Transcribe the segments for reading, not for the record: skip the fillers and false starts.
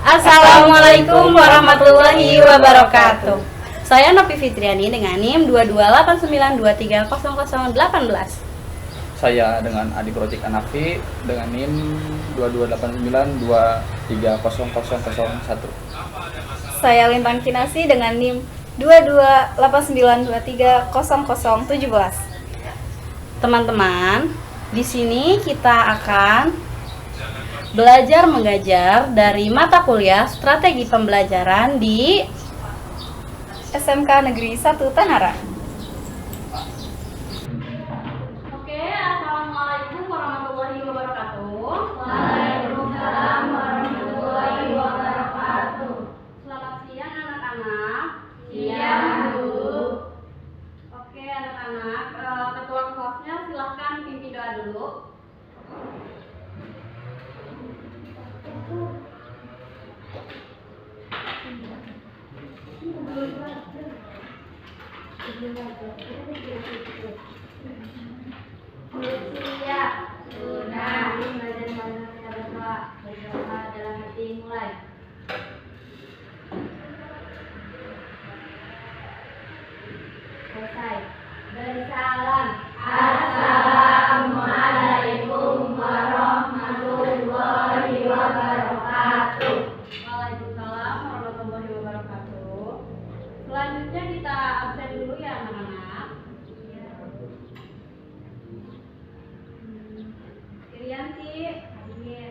Assalamualaikum warahmatullahi wabarakatuh. Saya Nopi Fitriani dengan NIM 2289230018. Saya dengan Adi Project Anafi dengan NIM 2289230001. Saya Lintang Kinasi dengan NIM 2289230017. Teman-teman, di sini kita akan belajar mengajar dari mata kuliah Strategi Pembelajaran di SMK Negeri 1 Tanara. Oke, assalamualaikum warahmatullahi wabarakatuh. Waalaikumsalam warahmatullahi wabarakatuh. Selamat siang anak-anak. Siang, Bu. Oke anak-anak, ketua kelasnya silahkan pimpin doa dulu. Usia, sunnah, belajar kita berdoa, berdoa dalam hati mulai. Selesai. Bersalam. Assalamualaikum warahmatullahi wabarakatuh. Waalaikumsalam warahmatullahi wabarakatuh. Selanjutnya kita absen dulu ya anak-anak. Irianti hadir,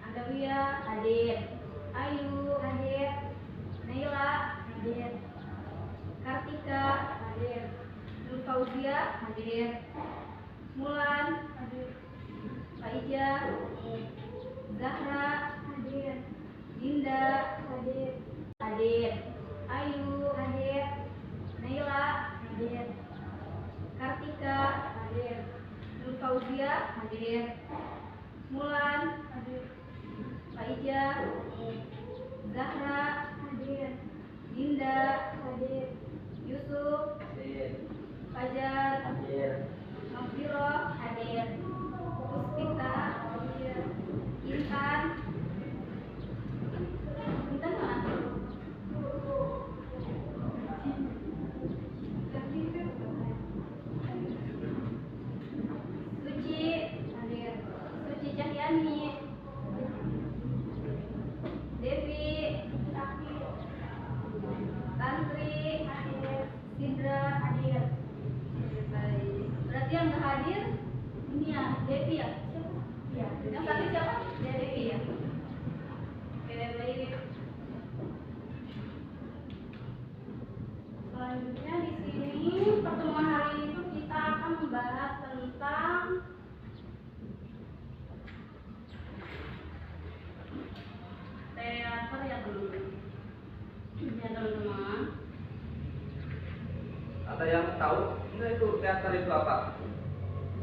Andawia hadir, Ayu hadir, Naila hadir, Kartika hadir, Nur Fauzia hadir, Mulan hadir, Faija Zahra hadir, Dinda hadir, Ayu hadir, Naila hadir, Kartika hadir, Nur Fauzia hadir, Mulan hadir, Faija Zahra hadir, Dinda hadir, Yusuf hadir, Fajar hadir, Nafiro hadir, Puspita hadir, Intan mana? Suci hadir, Suci Cahyani, Devi, Tantri hadir, Sidra hadir. Baik. Berarti yang nggak hadir ini ya Devi ya? Iya. Yang tadi siapa? Ya Devi ya. Oke, baik. Selanjutnya di sini pertemuan hari ini tuh kita akan membahas tentang teater ya teman-teman. Ya teman-teman. Ada yang tahu nggak itu teater itu apa?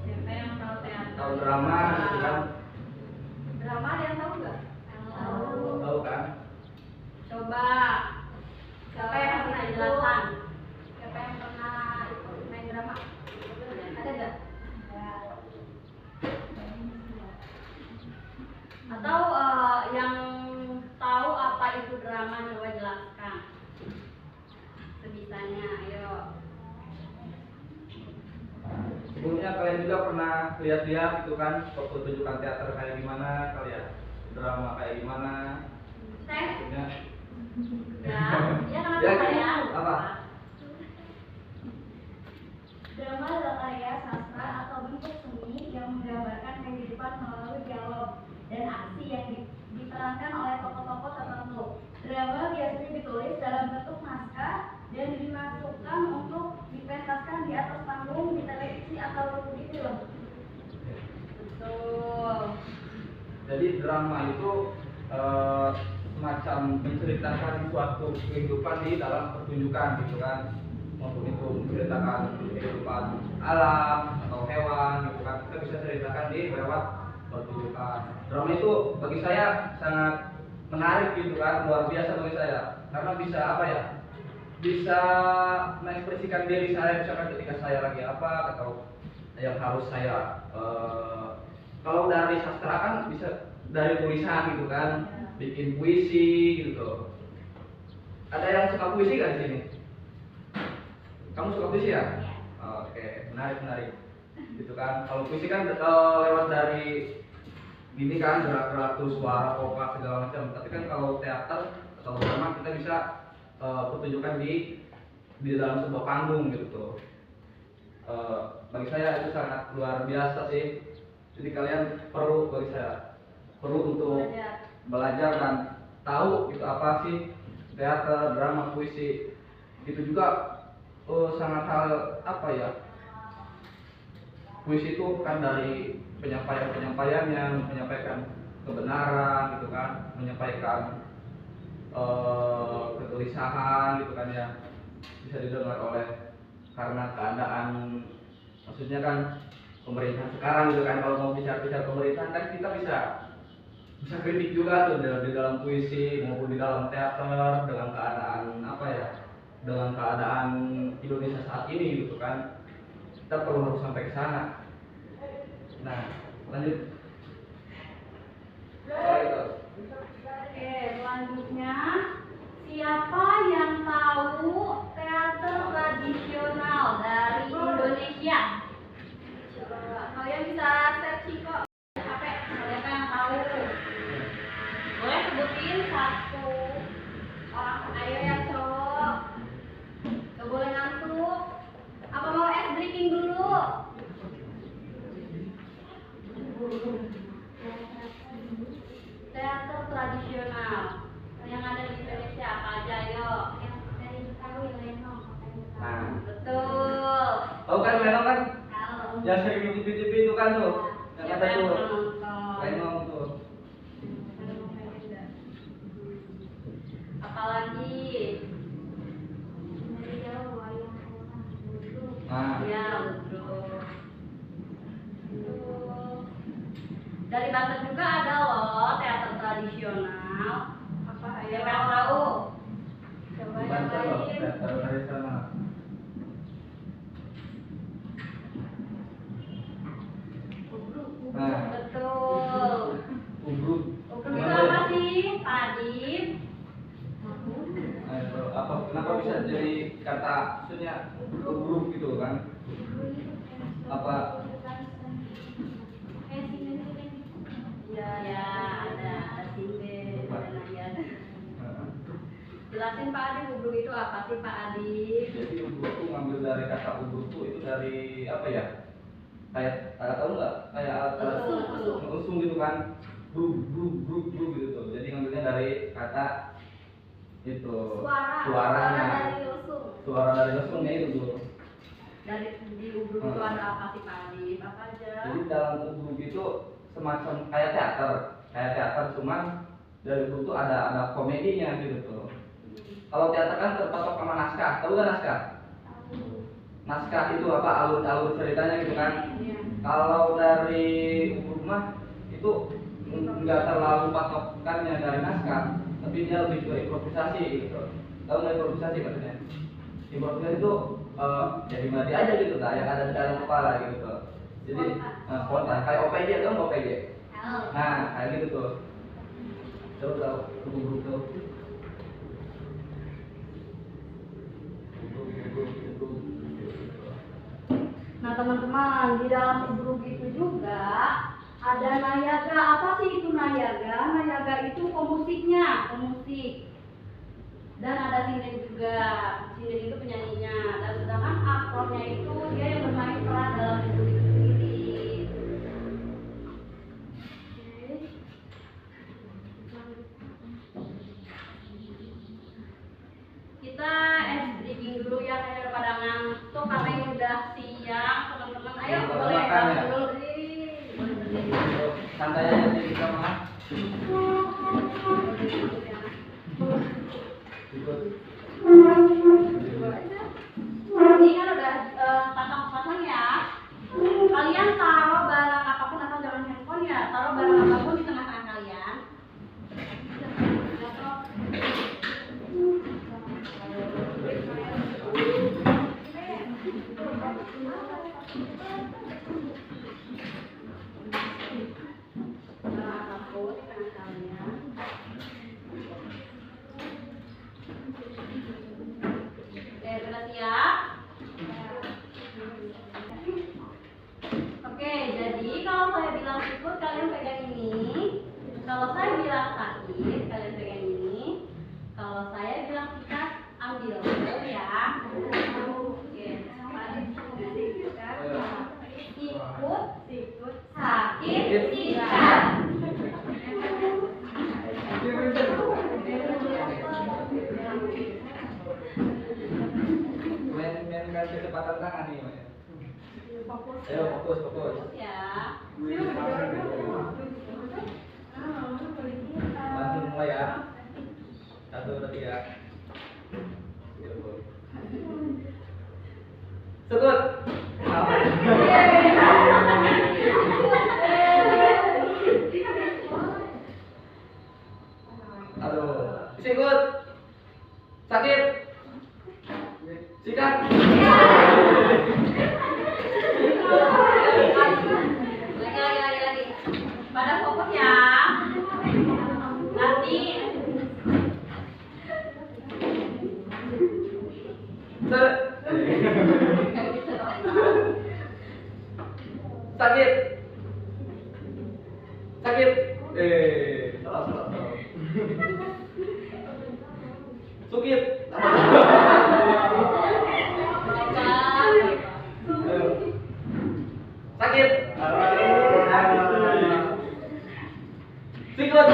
Siapa yang tahu teater? Tahu drama gitu kan? Drama ada yang tahu nggak? Tahu kan? Coba. Siapa yang pernah jelasan? Siapa yang pernah main drama? Ada nggak? Atau yang tahu apa itu drama, coba jelaskan. Sebisanya, ayo. Sebelumnya kalian juga pernah lihat-lihat gitu kan pertunjukan teater kayak gimana kalian? Drama kayak gimana? Tes? Maksudnya Ya, ya kenapa Ya, kalian? apa? Drama adalah karya sastra atau bentuk seni yang menggambarkan kehidupan melalui dialog dan aksi yang diperankan oleh tokoh-tokoh tertentu. Drama biasanya ditulis dalam bentuk naskah dan dimasukkan untuk dipentaskan di atas panggung, di televisi atau di film. Betul. Jadi drama itu semacam menceritakan suatu kehidupan di dalam pertunjukan gitu kan. Untuk itu menceritakan kehidupan alam atau hewan gitu kan. Kita bisa ceritakan di lewat pertunjukan. Drama itu bagi saya sangat menarik gitu kan, luar biasa bagi saya. Karena bisa apa ya? Bisa mengekspresikan diri saya misalkan ketika saya lagi apa atau yang harus saya kalau dari sastra kan bisa dari tulisan gitu kan, bikin puisi gitu. Ada yang suka puisi gak di sini? Kamu suka puisi ya? Oke, menarik. Gitu kan. Kalau puisi kan lewat dari gini kan, gerak-gerak tuh suara, kompak segala macam. Tapi kan kalau teater atau drama kita bisa pertunjukan di dalam sebuah panggung gitu tuh. Bagi saya itu sangat luar biasa sih. Jadi kalian perlu, bagi saya perlu untuk belajar dan tahu itu apa sih teater, drama, puisi. Itu juga sangat hal apa ya? Puisi itu kan dari penyampaiannya, menyampaikan kebenaran gitu kan, menyampaikan kegelisahan gitu kan ya, bisa didengar oleh karena keadaan, maksudnya kan pemerintah sekarang gitu kan. Kalau mau bicara pemerintahan kan kita bisa kritik juga tuh di dalam puisi maupun di dalam teater, dengan keadaan apa ya, dengan keadaan Indonesia saat ini gitu kan. Kita perlu harus sampai ke sana. Nah, lanjut. Oke, selanjutnya siapa yang tahu teater tradisional dari Indonesia? Coba kalian bisa searching kok. HP Siapa yang tahu? Boleh sebutin satu orang. ayo ya cowok. Gak boleh ngantuk. Apa mau es breaking dulu? Teater tradisional yang ada di Indonesia apa aja? Ayo. Yang dari Betawi Lenong. Nah, Betul. tahu kan Lenong kan? Tahu. Yang sering di TV itu kan tuh, yang Siapa ada yang tuh pernah nonton? Lenong tuh. Apalagi? Dari jauh wayang orang dulu. Nah, Ya, betul. Dari Banten juga ada loh teater tradisional. Apa ayo? Siapa yang tahu? Coba bukan yang kalau lain. teater tradisional. Nah, Betul. ubruk. Ubruk itu apa sih, Pak Adib? Nah, itu apa? Kenapa bisa jadi kata maksudnya ubruk gitu kan? Apa? Ya, ada Simbe, ada Nayan. Jelasin Pak Adib, ubruk itu apa sih Pak Adib? Jadi ubruk tuh ngambil dari kata ubruk tuh itu dari apa ya? Kayak tahu nggak? Kayak alat usung gitu kan? Bruk gitu tuh. Jadi ngambilnya dari kata itu suaranya, dari usung. suara dari usungnya itu tuh. Dari di ubruk itu ada apa sih Pak Adib? Apa aja? Jadi dalam ubruk itu semacam kayak teater cuman dari ubruk itu ada komedinya gitu tuh. Kalau teater kan terpatok sama naskah, tahu nggak naskah? Naskah itu apa, alur ceritanya gitu kan. Kalau dari ubruk mah itu nggak terlalu patokannya dari naskah, tapi dia lebih ke improvisasi gitu. Tahu nggak improvisasi maksudnya? Improvisasi itu jadi mati aja gitu lah, yang ada di dalam kepala gitu tuh. Jadi spontan, kayak OPJ tuh, OPJ. Nah, kayak gitu tuh. Tahu ubruk tuh. Nah teman-teman, di dalam ubruk itu juga ada nayaga. Apa sih itu nayaga? Nayaga itu pemusiknya, pemusik. Dan ada sinden juga. Sinden itu penyanyinya. Dan sedangkan aktornya itu dia yang bermain peran dalam ubruk itu sendiri. Kita breaking dulu ya daripada ngantuk karena ini udah siang teman-teman. Ayo Boleh boleh makan bangun ya? dulu. Boleh berdiri. Santai aja sih kita mah. Ini kan udah pasang-pasang ya. Kalian taruh barang apapun atau jangan handphone ya. Taruh barang apapun di tengah-tengah kalian. tenang nih Maya. Fokus. Ayo fokus. Ya. Langsung mulai ya. 1, 2, 3. Sekut. Aduh, sikut. Sakit. Sikat. Lagi. Pada fokus ya. Nanti Sakit. Salah. Sukit. Sakit. Sikut.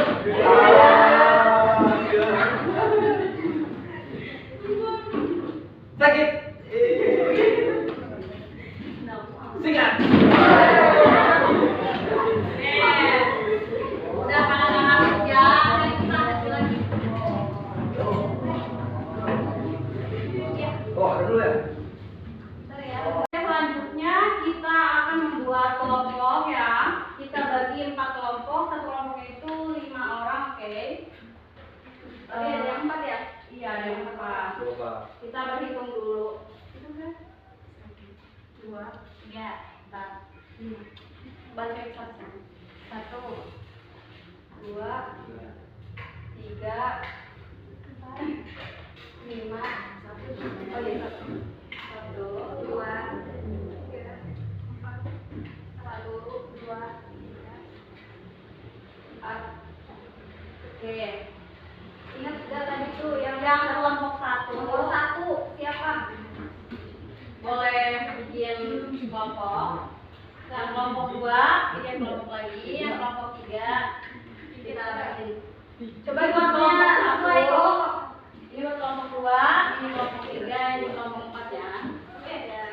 Sakit. Sikat. udah pada ngantuk ya. Kita lagi. Oh, ada dulu ya? Bentar ya. Selanjutnya kita akan membuat kelompok ya. Kita bagi 4 kelompok. Satu kelompok itu 5 orang, oke? Tapi ada yang 4 ya? Iya, ada yang 4. Coba. Kita berhitung dulu. Itu kan? 2, 3, 4, 5. Balik ke 1. 1, 2, 3, 4, 5. Oh iya, 1, 2, 3, 4. 1, 2, 3, 4. Oke. Ingat gak tadi tuh yang kelompok 1. Kelompok 1 siapa? Boleh bikin kelompok. Yang kelompok 2 bikin kelompok lagi. Yang kelompok 3 kita bagi. Coba buat kelompok 1. Ini buat kelompok 2, ini kelompok 3, ini kelompok 4 ya. Oke ya.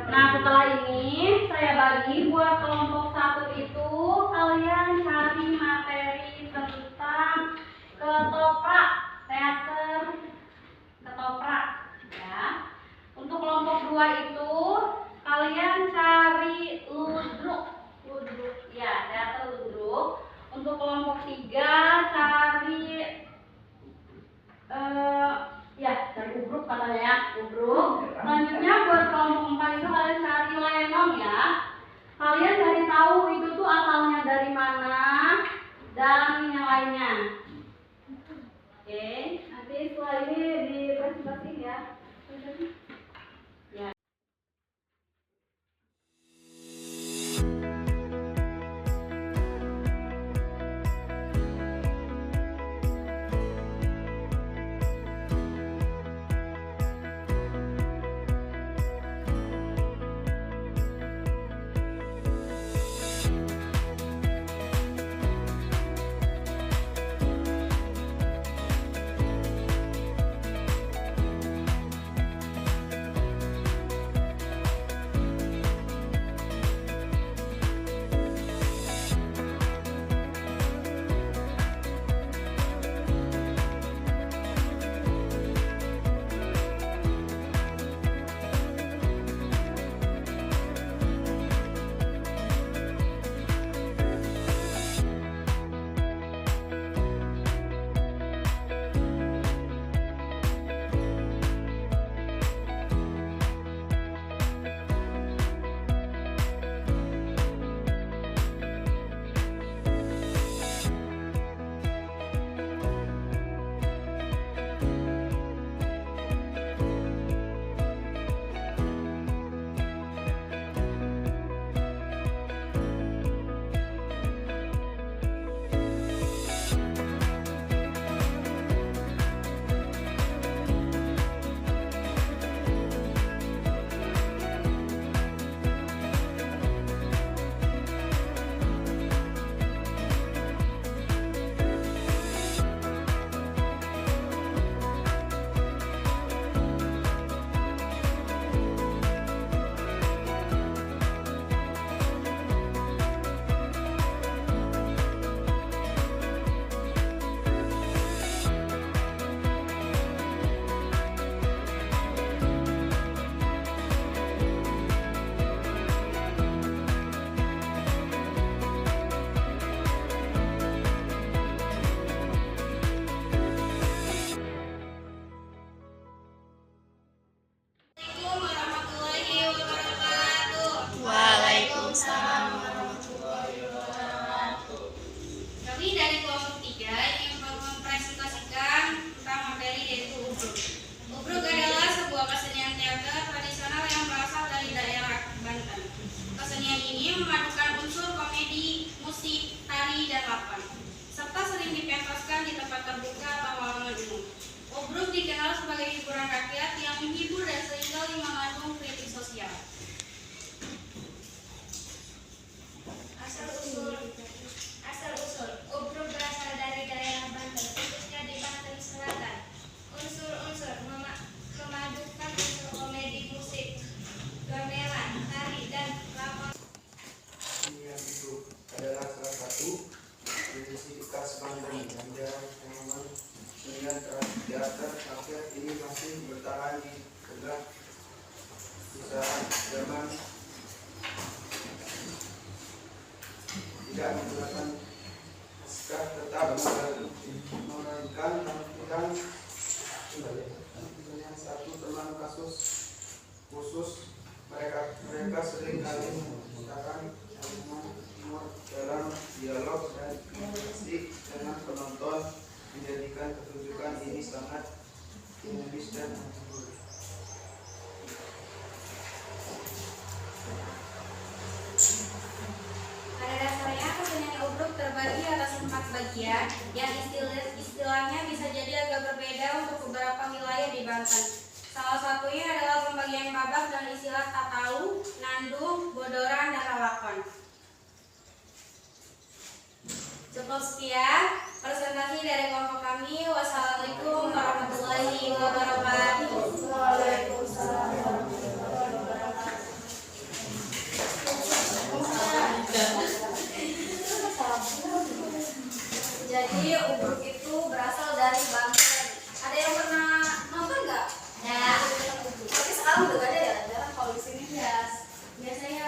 Nah, setelah ini saya bagi buat kelompok 1 itu kalian cari materi tentang ketoprak, teater ketoprak ya. Untuk kelompok 2 itu kalian cari ludruk ya, teater ludruk. Untuk kelompok 3 cari ya, dari ubruk katanya ya, ubruk. Selanjutnya buat kelompok 4 itu kalian cari lenong ya. Kalian cari tahu itu tuh asalnya dari mana dan yang lainnya. Oke, nanti setelah ini dipresentasikan ya. Ya. tari, dan lakon, serta sering dipentaskan di tempat terbuka atau halaman umum. Obruk dikenal sebagai hiburan rakyat yang menghibur dan seringkali mengandung kritik sosial. Asal-usul obruk berasal dari daerah Banten, khususnya di Banten Selatan. Unsur-unsur memadukan unsur komedi, musik, gamelan, tari, dan lakon. Yang itu adalah salah satu tradisi khas Banten yang jarang teman-teman melihat teater rakyat ini masih bertahan di tengah usaha zaman tidak menggunakan naskah, tetap menggunakan tampilan satu teman kasus khusus. Mereka sering kali menggunakan humor dalam dialog dan interaksi dengan penonton, menjadikan pertunjukan ini sangat dinamis dan menghibur. Pada dasarnya kesenian obruk terbagi atas 4 bagian yang istilahnya bisa jadi agak berbeda untuk beberapa wilayah di Banten. Salah satunya adalah pembagian babak dan istilah tatalu, nandung, bodoran, dan lalakon. Cukup sekian presentasi dari kelompok kami. Wassalamualaikum warahmatullahi wabarakatuh. Waalaikumsalam warahmatullahi wabarakatuh. Jadi obruk itu berasal dari Banten. Ada yang pernah nonton nggak? Ya. Tapi sekarang udah gak ada ya. Jarang kalau di sini ya. Biasanya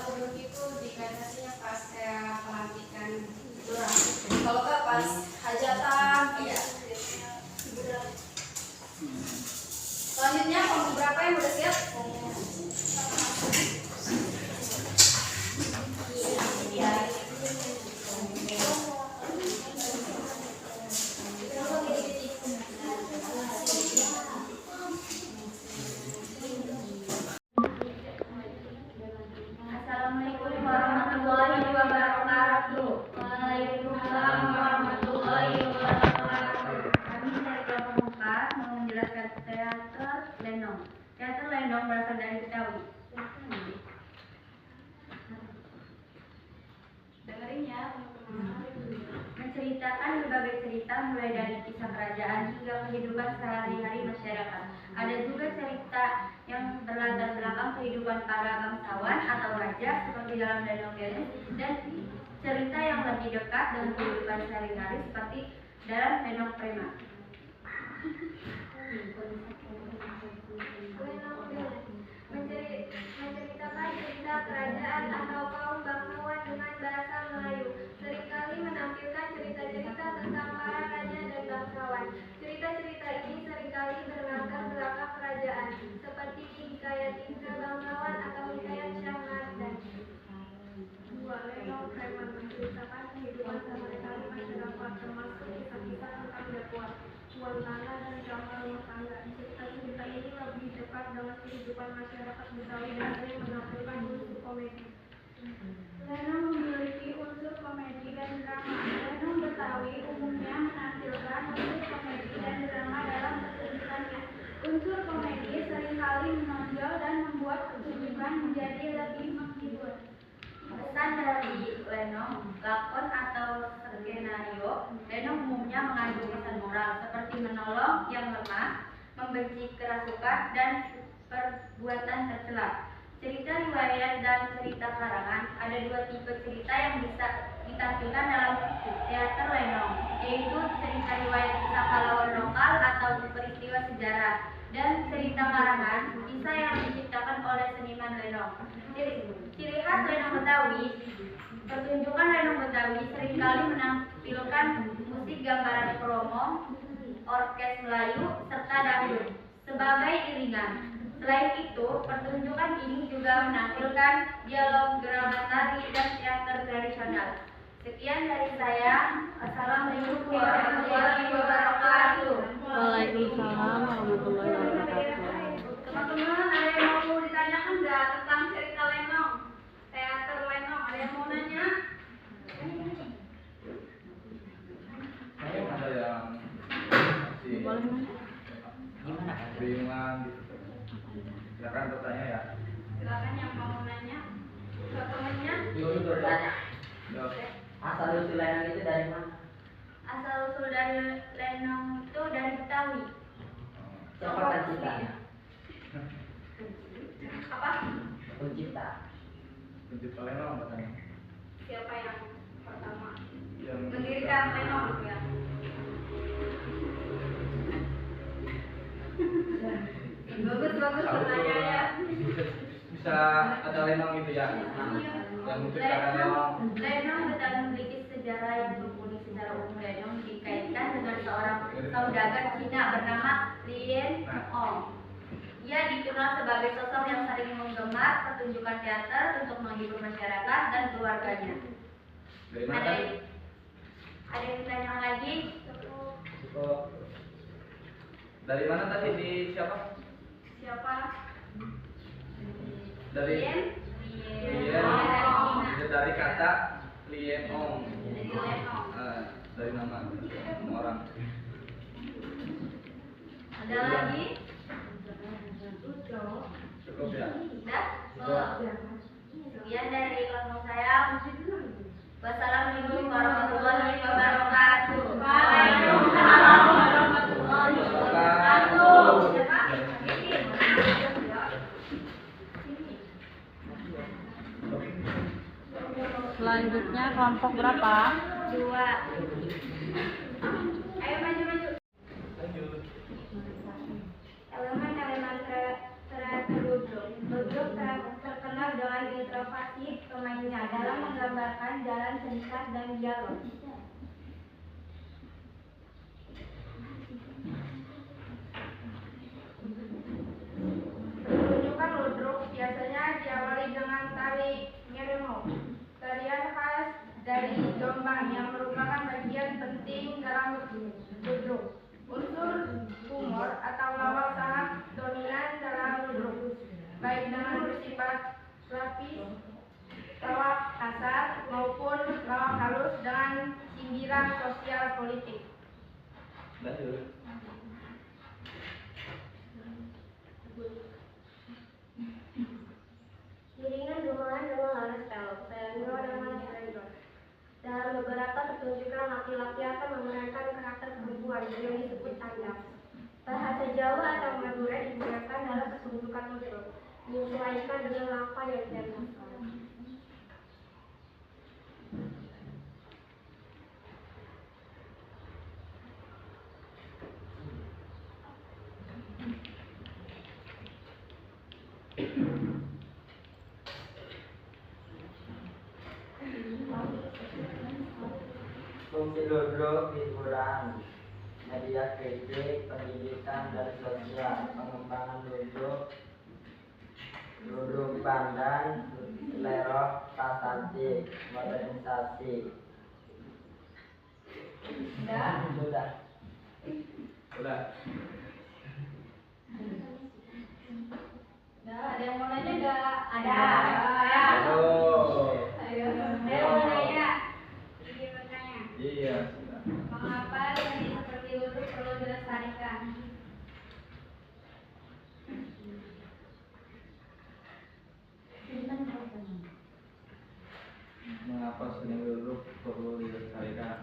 obruk itu dipentasnya pas kayak pelantikan lurah. Kalau nggak pas hajatan, iya. Selanjutnya kelompok berapa yang udah siap? Iya. Assalamualaikum warahmatullahi wabarakatuh. Waalaikumsalam warahmatullahi wabarakatuh. Kami dari kelompok 4 mau menjelaskan teater lenong. Teater lenong berasal dari Betawi. Dengerin ya, menceritakan berbagai cerita mulai dari kisah kerajaan hingga kehidupan sehari-hari masyarakat. Ada juga cerita yang berlatar belakang kehidupan para bangsawan atau raja seperti dalam lenong Venus, dan cerita yang lebih dekat dengan kehidupan sehari-hari seperti dalam lenong Prema. Menceritakan cerita kerajaan atau kaum bangsawan dengan bahasa Melayu. Seringkali menampilkan cerita-cerita tentang para raja dan bangsawan. Cerita-cerita ini seringkali berlatar belakang kerajaan, seperti hikayat Indra Bangsawan atau hikayat Syah Mardan. Lenong Prema menceritakan kehidupan sehari-hari masyarakat, termasuk kisah-kisah tentang dakwah, jual tanah, dan drama rumah tangga. Cerita-cerita ini lebih dekat dengan kehidupan masyarakat Betawi dan sering menampilkan unsur komedi. Lenong memiliki unsur komedi dan drama. Lenong Betawi umumnya menampilkan unsur komedi dan drama dalam pertunjukannya. Unsur komedi seringkali menonjol dan membuat pertunjukan menjadi lebih menghibur. Pesan dari lenong, lakon atau skenario, lenong umumnya mengandung pesan moral seperti menolong yang lemah, membenci kerasukan, dan perbuatan tercela. Cerita riwayat dan cerita karangan. Ada 2 tipe cerita yang bisa ditampilkan dalam teater lenong, yaitu cerita riwayat kisah pahlawan lokal atau peristiwa sejarah, dan cerita karangan, kisah yang diciptakan oleh seniman lenong. Ciri khas lenong Betawi, pertunjukan lenong Betawi seringkali menampilkan musik gambaran promo, orkes Melayu, serta dangdut sebagai iringan. Selain itu, pertunjukan ini juga menampilkan dialog, gerakan tari, dan teater tradisional. Sekian dari saya. Assalamualaikum warahmatullahi wabarakatuh. Waalaikumsalam warahmatullahi wabarakatuh. Teman-teman, ada yang mau ditanyakan nggak tentang cerita lenong, teater lenong? Ada yang mau nanya? Asal usul Lenong itu dari mana? Asal usul dari Lenong itu dari Betawi. Siapa penciptanya? Apa? Pencipta. Pencipta Lenong katanya. Siapa yang pertama Yang mendirikan Lenong ya? Bagus pertanyaannya. Bisa ada Lenong gitu ya. Yang menciptakan Lenong. Lenong Betawi memiliki sejarah yang mumpuni. Secara umum Lenong dikaitkan dengan seorang saudagar Cina bernama Lien Ong. Ia dikenal sebagai sosok yang sering menggemar pertunjukan teater untuk menghibur masyarakat dan keluarganya. Dari mana tadi? Ada yang ditanya lagi? Cukup. Dari mana tadi di siapa? Siapa? Dari Lien. Lien. Itu dari kata Lien Ong. Dari Lien Ong. Dari nama orang. Ada lagi? Cukup ya. Sudah? Sekian dari kelompok saya. Wassalamualaikum warahmatullahi wabarakatuh. Waalaikumsalam warahmatullahi wabarakatuh. Selanjutnya kelompok berapa? 2. Ayo maju. Lanjut. Elemen teater ludruk. Ludruk terkenal dengan introvasi pemainnya dalam menggambarkan jalan singkat dan dialog. Pertunjukan ludruk biasanya diawali dengan tari ngeremo, tarian khas dari Jombang yang merupakan bagian penting dalam ludruk. Unsur humor atau lawak sangat dominan dalam ludruk, baik dengan bersifat lapis, lawak kasar maupun lawak halus dengan sindiran sosial politik. Lanjut. Iringan gamelan dengan laras pelok, selendro dengan selendro. Dalam beberapa pertunjukan laki-laki akan memerankan karakter perempuan yang disebut tanggap. Bahasa Jawa atau Madura digunakan dalam pertunjukan ludruk, menyesuaikan dengan apa yang dimaksudkan. Fungsi ludruk hiburan, media kritik, pendidikan dan sosial, pengembangan ludruk pandan, lerok, prasasti, modernisasi. Sudah. Udah. Ada yang mau nanya nggak? Ada. Halo. Ayo. Ada yang mau nanya? Izin bertanya. Iya, sudah. Mengapa seni seperti ludruk perlu dilestarikan? Mengapa seni ludruk perlu dilestarikan?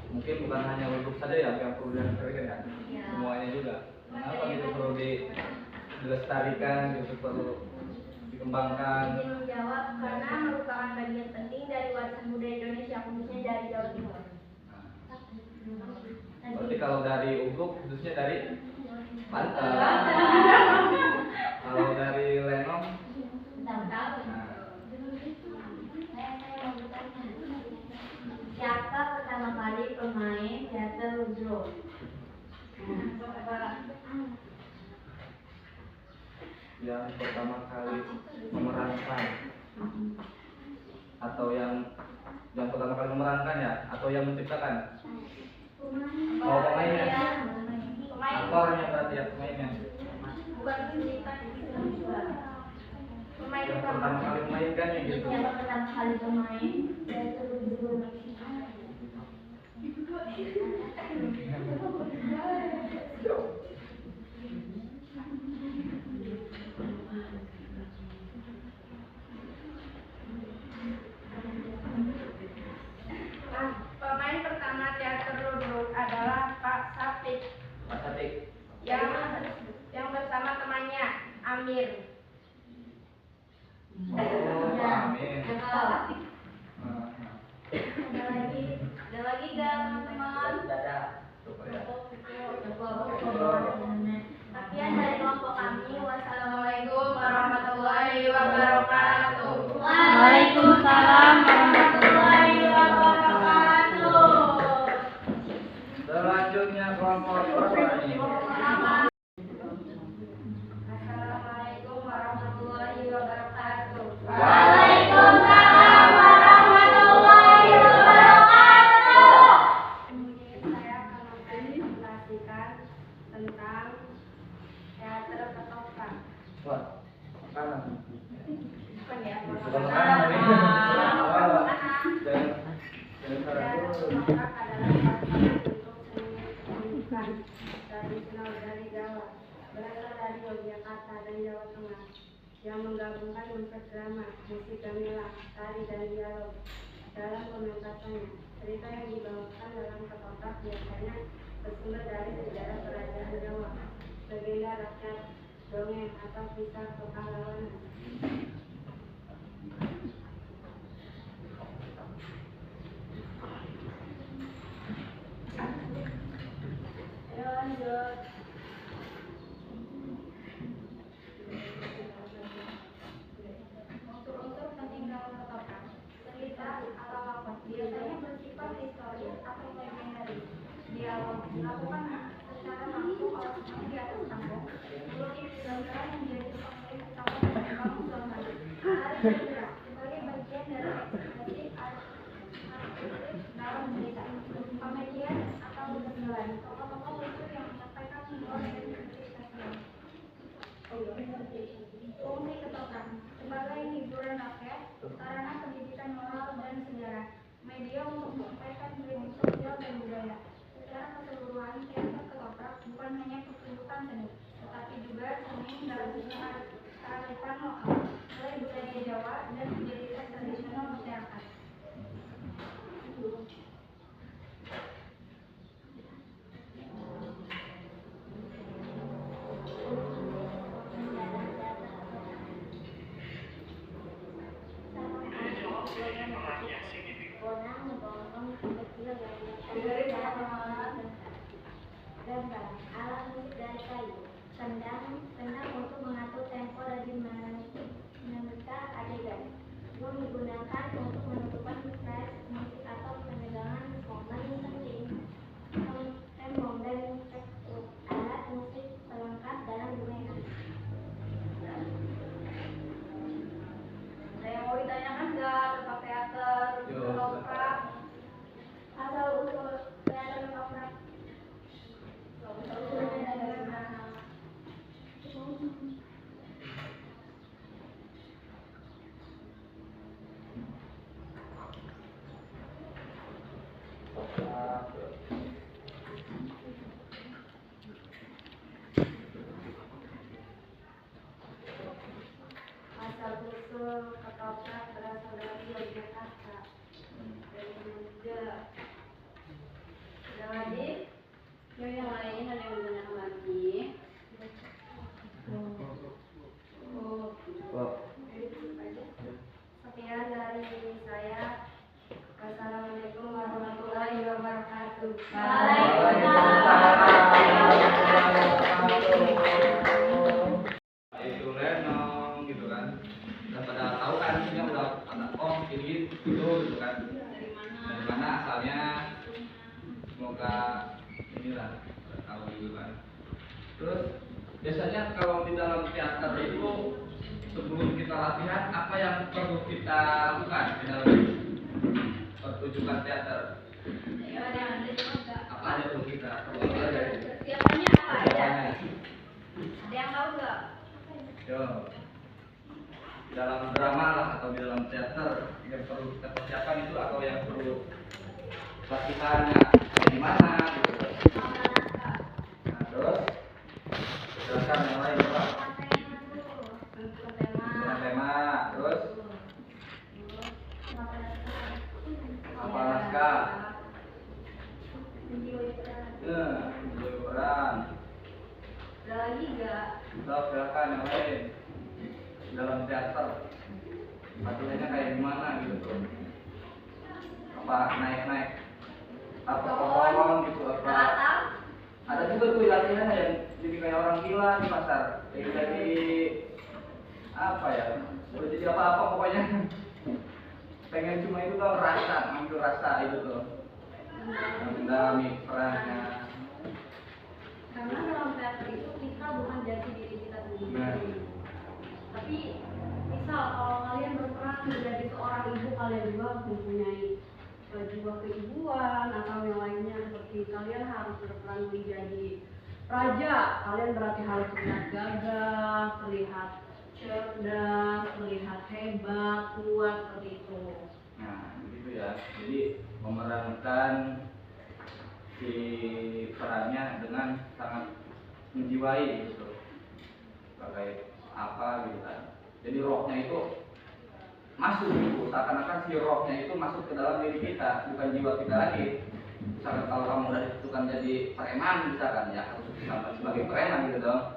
Mungkin bukan hanya ludruk saja ya yang perlu dilestarikan ya, Iya. semuanya juga. Kenapa gitu perlu dilestarikan, gitu perlu dikembangkan? Izin menjawab karena merupakan bagian penting dari warisan budaya Indonesia khususnya dari Jawa Timur. Berarti kalau dari Uguk khususnya dari Banten. Kalau dari Lenong, Tahu-tahu. nah, Saya mau bertanya. Siapa pertama kali pemain teater ludruk? yang pertama kali memerankan atau yang pertama kali memerankan ya, atau yang menciptakan? Oh, pemainnya. Aktornya berarti ya, pemainnya. Bukan pencipta, pemain Yang pertama kali memainkannya gitu. Siapa pertama kali pemain teater ludruk? Amir. Oh, amin. Ada lagi gak teman-teman? Dadah. Sekian dari kelompok kami. Wassalamualaikum warahmatullahi wabarakatuh. Waalaikumsalam warahmatullahi wabarakatuh. Selanjutnya kelompok berapa ini? Assalamualaikum warahmatullahi wabarakatuh. Waalaikumsalam warahmatullahi wabarakatuh. Kemudian saya akan mempresentasikan tentang teater ketoprak. Wah, makanan. Bukan ya? Bukan makanan, ini. Oh, dan Teater ketoprak adalah salah satu bentuk seni pertunjukan tradisional dari Jawa, berasal dari Yogyakarta dan Jawa Tengah, yang menggabungkan unsur drama, musik gamelan, tari, dan dialog dalam pementasannya. Cerita yang dibawakan dalam ketoprak biasanya bersumber dari sejarah kerajaan Jawa, legenda rakyat, dongeng, atau kisah kepahlawanan. Ayo lanjut. Unsur-unsur penting dalam ketoprak. Cerita atau lakon biasanya bersifat historis atau legendaris. Dialog dilakukan secara langsung oleh pemain di atas panggung. Mulai gambaran menjadi pemain utama dan membangun suasana. Tari dan gerak sebagai bagian dari ekspresi artistik dalam cerita. Komedian atau berkenalan tokoh-tokoh unsur yang menyampaikan moral dan interpretasinya. Fungsi ketoprak sebagai hiburan rakyat, sarana pendidikan moral dan sejarah, media untuk menyampaikan prinsip sosial dan budaya. Secara keseluruhan, teater ketoprak bukan hanya pertunjukan seni, tetapi juga seni dalam kearifan lokal, mulai budaya Jawa dan pendidikan tradisional masyarakat. Gambar alat musik dari kayu, kendang untuk mengatur tempo dan dinamika adegan, digunakan untuk menentukan stres musik atau penegangan momen penting, tembok dan alat musik pelengkap dalam dunia. Ada yang mau ditanyakan nggak tentang teater ketoprak? Asal usul teater ketoprak. Usulnya dari mana? Asal usul ketoprak berasal dari Yogyakarta. Ada lagi? Yuk yang lain ada yang bertanya lagi? Sekian dari saya. Wassalamualaikum warahmatullahi wabarakatuh. Itu lenong gitu kan. Dan pada tahu kan ini udah anak ini itu gitu kan. Dari mana asalnya? Semoga inilah tahu gitu kan. Terus biasanya kalau di dalam teater itu sebelum kita latihan apa yang perlu kita lakukan di dalam pertunjukan teater? Ya, ada yang ada juga nggak? Apa aja perlu kita perlu ada? Persiapannya apa aja? Persiapannya. Ada yang tahu nggak? Yo, di dalam drama lah atau di dalam teater yang perlu kita persiapkan itu atau yang perlu latihannya di mana gitu. Nah, terus jelaskan yang lain apa? Dengan tema, terus apa naskah? Video peran. Ada lagi nggak? silakan yang lain dalam teater aturannya kayak gimana gitu tuh, apa naik apa pohon gitu apa ada juga tuh latihan yang jadi kayak orang gila di pasar kayak jadi apa ya udah jadi apa-apa pokoknya pengen cuma itu tuh rasa ambil rasa itu tuh mendalami perannya. Karena dalam teater itu kita bukan jati diri kita sendiri. Nah. Tapi misal kalau kalian berperan menjadi seorang ibu, kalian juga harus mempunyai jiwa keibuan atau yang lainnya, seperti kalian harus berperan menjadi raja. Kalian berarti harus terlihat gagah, terlihat cerdas, terlihat hebat, kuat, seperti itu. Nah, begitu ya. Jadi memerankan si perannya dengan sangat menjiwai gitu. Sebagai apa gitu kan. Jadi rohnya itu masuk gitu. Seakan-akan si rohnya itu masuk ke dalam diri kita, bukan jiwa kita lagi. Misalkan kalau kamu udah ditentukan jadi preman misalkan ya harus disambut sebagai preman gitu dong.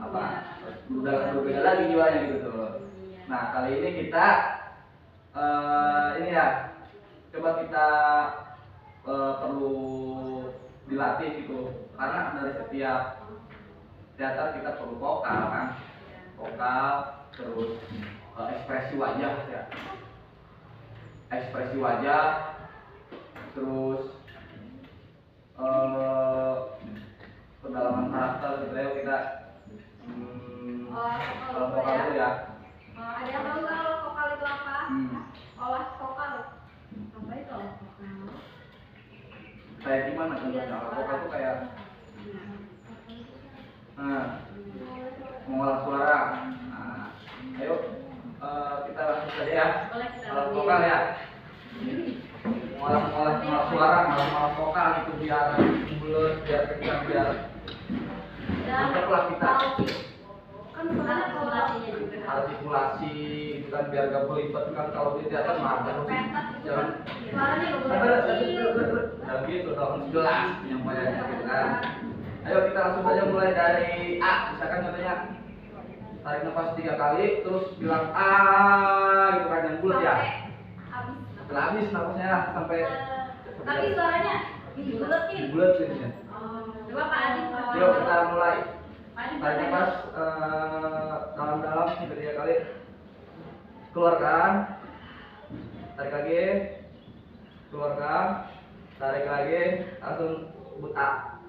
Apa? Udah berbeda lagi jiwanya gitu tuh. Nah, kali ini kita ini ya coba kita perlu dilatih gitu karena dari setiap teater kita perlu vokal kan, vokal terus ekspresi wajah ya, ekspresi wajah terus pendalaman karakter gitu ya kita kalau vokal itu ya. Ada yang tahu nggak olah vokal itu apa? Olah vokal. Apa itu olah vokal? Kayak gimana contohnya? Olah vokal itu kayak mengolah suara. Nah, ayo kita langsung saja ya. Olah vokal ya. Mengolah suara, mengolah vokal itu biar bulat, biar kencang, biar tetaplah kita. Kan soalnya artikulasinya juga Artikulasi itu kan biar gak belibet kan kalau di teater mah jangan suaranya nah gitu dong jelas penyampaiannya gitu kan. Ayo kita langsung saja mulai dari A, misalkan contohnya tarik nafas 3 kali terus bilang A gitu kan yang bulat ya. Setelah habis nafasnya sampai tapi suaranya dibuletin. bulat gitu ya. Coba Pak Adit. Yuk kita mulai. Adit Tarik nafas dalam-dalam 3 kali. Keluarkan. Tarik lagi. Keluarkan. Tarik lagi. Langsung sebut A.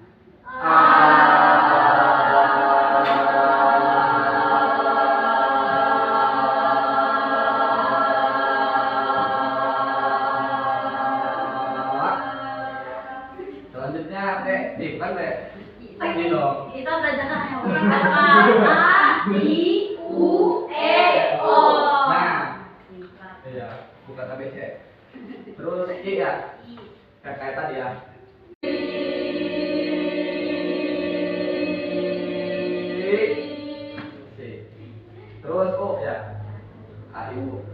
Selanjutnya B. Bukan B. Ini dong. Kita belajarnya hanya bukan A, I, U, E, O. Nah, iya, bukan ABC. Terus I ya, kayak tadi ya. C. Terus O ya, A, I, U.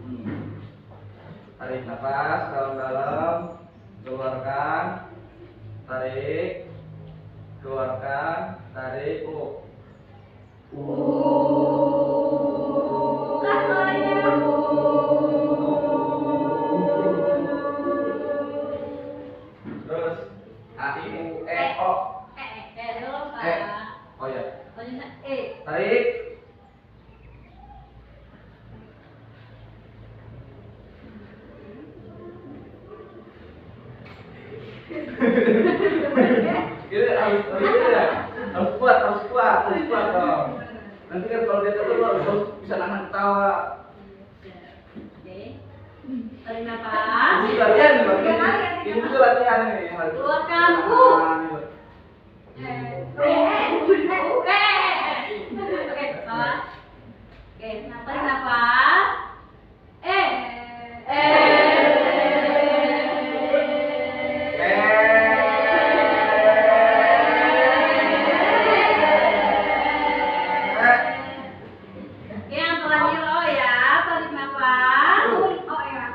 Tarik nafas dalam-dalam, keluarkan, tarik, keluarkan, tarik, U. Terus A, I, U, E, O. Dulu Pak. E. Oh ya. Selanjutnya E. Tarik. Gitu harus kuat dong. Nanti kan kalau dia terus harus bisa nahan ketawa. Oke. Tarik nafas. Ini latihan nih, ini juga latihan nih. Keluarkan U. Oke, salah. Oke, tarik nafas. Oke, yang terakhir O ya, tarik nafas. Oh ya.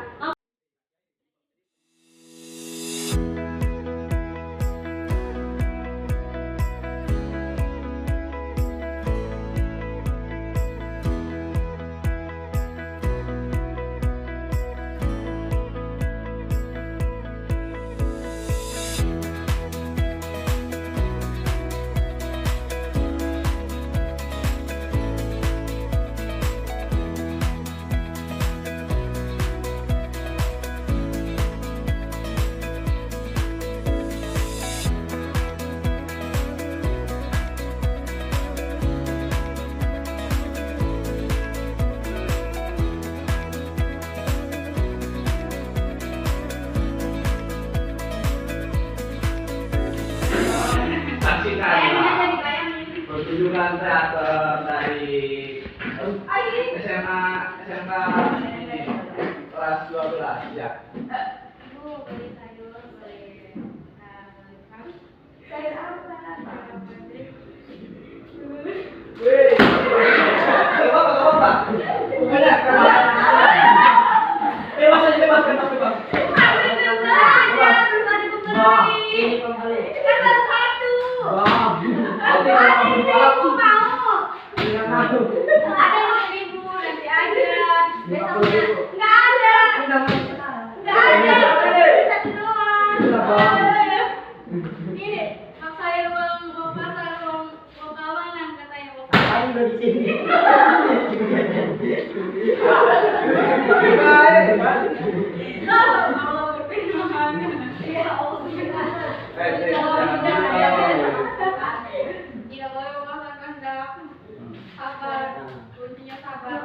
kumpulan teater dari SMA ini, kelas 12 ya. Bu, beli sayur, beli sayur apa? Wih, apa? Banyak kan? Bebas aja, bebas. Wah, ini pembeli. Kan baru satu. Wah, nanti kalau kamu Aku mau. tidak ngaku. Ada 5.000 nanti aja. Besoknya nggak ada. Nggak ada. Satu doang. Ini maksain uang mau pasar uang mau kawanan katanya mau. Ayo udah di sini. Mau berpindah. Ya Allah. Tidak boleh memaksakan kehendak. Sabar, kuncinya sabar.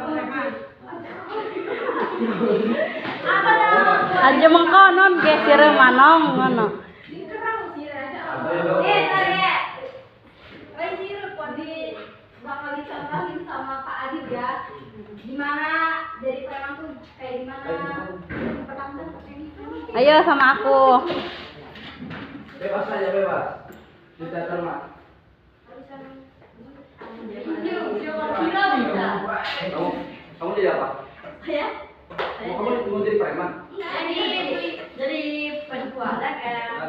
Apa dah? Aja mengkonon ge sire manong ngono. Dikerang sih aja. Tadi ya. Sih di bakal dicontohin sama Pak Adit ya. Gimana jadi preman tuh kayak gimana? Pertama Ayo sama aku. Bebas saja, bebas. Di teater mah. Kamu jadi apa? Ya? Kamu jadi preman? Jadi penjualan kan.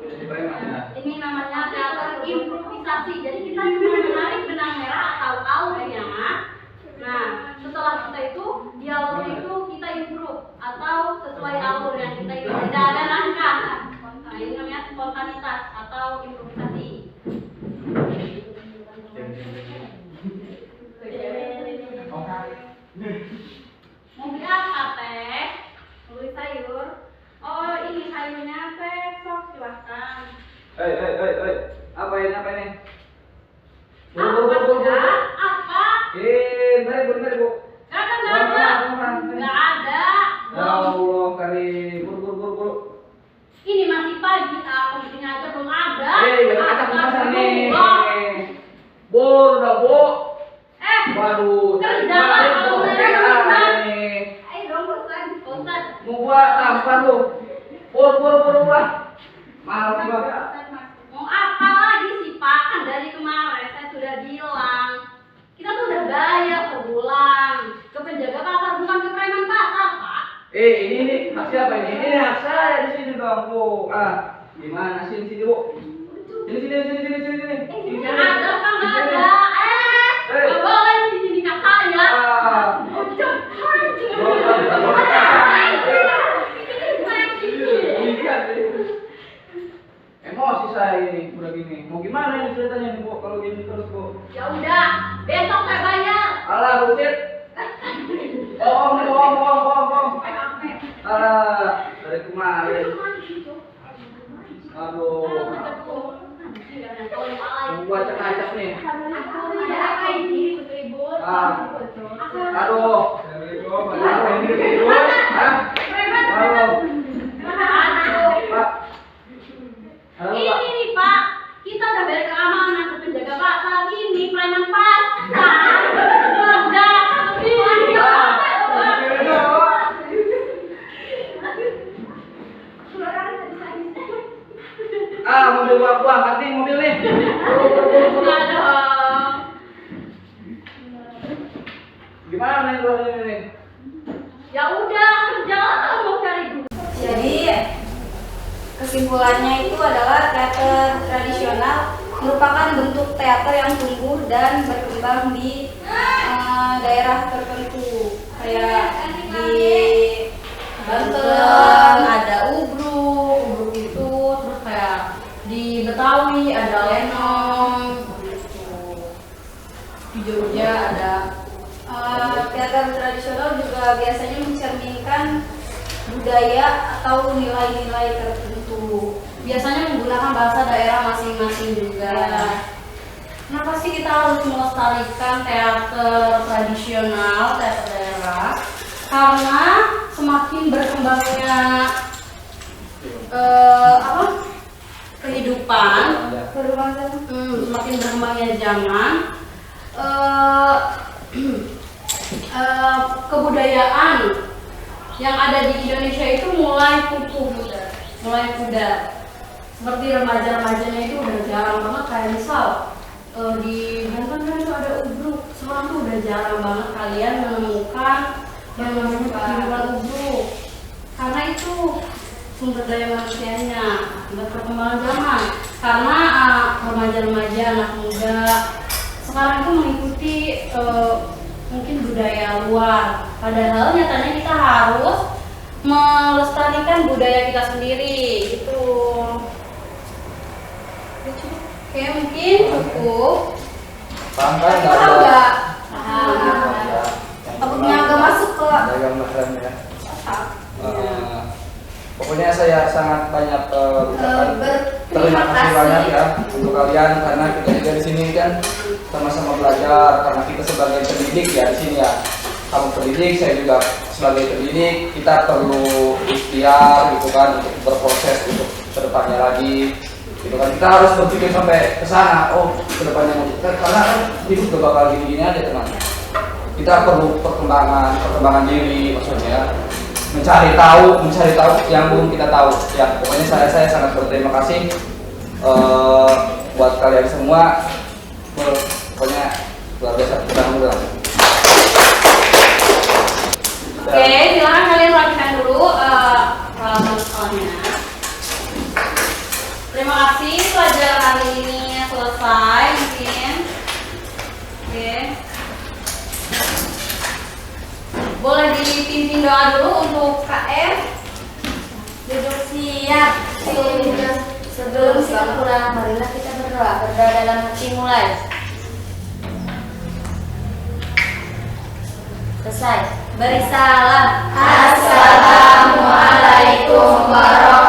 Jadi preman ya. Ini namanya teater improvisasi. Jadi kita cuma menarik benang merah atau alurnya. Nah, setelah kita itu dialog itu kita improve atau sesuai alur yang kita itu tidak ada naskah. Nah, ini namanya spontanitas atau improvisasi. Mau beli apa teh? Mau beli sayur? Oh ini sayurnya teh, sok silahkan. Apa ini? Apa? Apa? Mari, Bu. Gak ada. Gak ada. Ya Allah, kali buru. Ini masih pagi, pembelinya aja belum ada. Kacang di pasar nih. Bor. Udah, Bu. Baru Kerjalah kalau udah nih. Ayo dong, Ustaz. Mau buat tampar lu. Buru lah. Malas banget. Mau apa lagi sih Pak? Kan dari kemarin saya sudah bilang kita tuh udah bayar sebulan ke penjaga pasar bukan ke preman pasar Pak. Ini hak siapa ini? Ini hak saya di sini dong, Bu. Gimana sini Bu? Sini. Ada apa nggak ada? Nggak boleh di sini kak saya. Emosi saya ini udah gini. Mau gimana ini ceritanya nih, Bu? Kalau gini terus, Bu. Ya udah, besok saya bayar. Alah, buset. Bohong. Alah, dari kemarin. Aduh. Gua acak-acak nih. Ada apa ini? Ribut. Aduh. Apa ini ribut? Hah? Halo. Pak. Halo, Pak. Ini nih Pak, kita udah bayar keamanan ke penjaga pasar. Ini preman pasar. Mobil gua angkat nih, mobil nih. Enggak dong. Gimana nih keluarnya ini? Ya udah, kerjalah kalau mau cari duit. Jadi kesimpulannya itu adalah teater tradisional merupakan bentuk teater yang tumbuh dan berkembang di daerah tertentu kayak di Banten ada Ubruk itu, terus kayak di Betawi ada Lenong gitu. Di Jogja ada teater tradisional juga biasanya mencerminkan budaya atau nilai-nilai tertentu. Biasanya menggunakan bahasa daerah masing-masing juga. Kenapa sih kita harus melestarikan teater tradisional, teater daerah? Karena semakin berkembangnya kehidupan kehidupan, semakin berkembangnya zaman, kebudayaan yang ada di Indonesia itu mulai pudar. Seperti remaja-remajanya itu udah jarang banget, kayak misal di Banten kan itu ada ubruk. Sekarang tuh udah jarang banget kalian menemukan yang namanya kehidupan ubruk. Karena itu sumber daya manusianya, akibat perkembangan zaman. Karena remaja-remaja, anak muda sekarang itu mengikuti mungkin budaya luar. Padahal nyatanya kita harus melestarikan budaya kita sendiri gitu. Oke, mungkin cukup. Paham kan? Paham nggak? Ya. Takutnya agak masuk ke Dagang makan ya. Pokoknya saya sangat banyak ucapkan terima kasih banyak ya untuk kalian, karena kita juga di sini kan sama-sama belajar, karena kita sebagai pendidik ya di sini ya. Kamu pendidik, saya juga sebagai pendidik, kita perlu ikhtiar gitu kan untuk berproses untuk kedepannya lagi. Gitu kan, kita harus berpikir sampai ke sana. Oh, kedepannya karena kan hidup gak bakal gini-gini aja teman. Kita perlu perkembangan diri, maksudnya mencari tahu yang belum kita tahu. Ya, pokoknya saya sangat berterima kasih buat kalian semua. Pokoknya luar biasa. Oke, silakan kalian lanjutkan dulu halaman sekolahnya. Terima kasih, pelajaran hari ini selesai mungkin. Oke. Boleh dipimpin doa dulu untuk KF. duduk siap. Sebelum kita pulang, marilah kita berdoa dalam hati mulai. Selesai. Beri salam. Assalamualaikum warahmatullahi